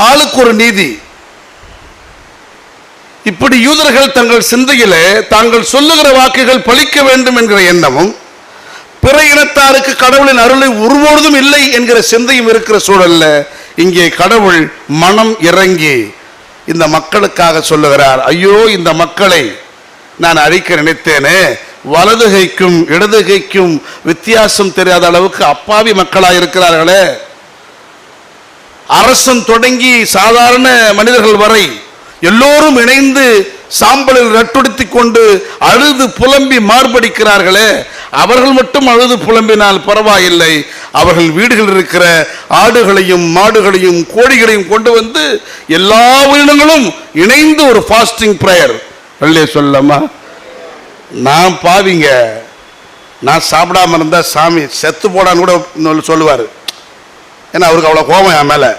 ஆளுக்கு ஒரு நீதி. இப்படி யூதர்கள் தங்கள் சிந்தையிலே தாங்கள் சொல்லுகிற வாக்குகள் பலிக்க வேண்டும் என்கிற எண்ணமும், பிற இனத்தாருக்கு கடவுளின் அருளை ஒருபொழுதும் இல்லை என்கிற சிந்தையும் இருக்கிற சூழல்ல இங்கே கடவுள் மனம் இறங்கி இந்த மக்களுக்காக சொல்லுகிறார், ஐயோ இந்த மக்களை நான் அழிக்க நினைத்தேனே, வலது கைக்கும் இடது கைக்கும் வித்தியாசம் தெரியாத அளவுக்கு அப்பாவி மக்களாக இருக்கிறார்களே. அரசன் தொடங்கி சாதாரண மனிதர்கள் வரை எல்லோரும் இணைந்து சாம்பலில் ரட்டுடுத்திக் கொண்டு அழுது புலம்பி மார்படிக்கிறார்களே, அவர்கள் மட்டும் அழுது புலம்பினால் பரவாயில்லை, அவர்கள் வீடுகளில் இருக்கிற ஆடுகளையும் மாடுகளையும் கோழிகளையும் கொண்டு வந்து எல்லா உயிரினங்களும் இணைந்து ஒரு ஃபாஸ்டிங் பிரேயர் சொல்லமா. நான் பாவிங்க, நான் சாப்பிடாம இருந்தா சாமி செத்து போடான்னு கூட சொல்லுவார். ஏன்னா அவருக்கு அவ்வளோ கோபம் என் மேலே.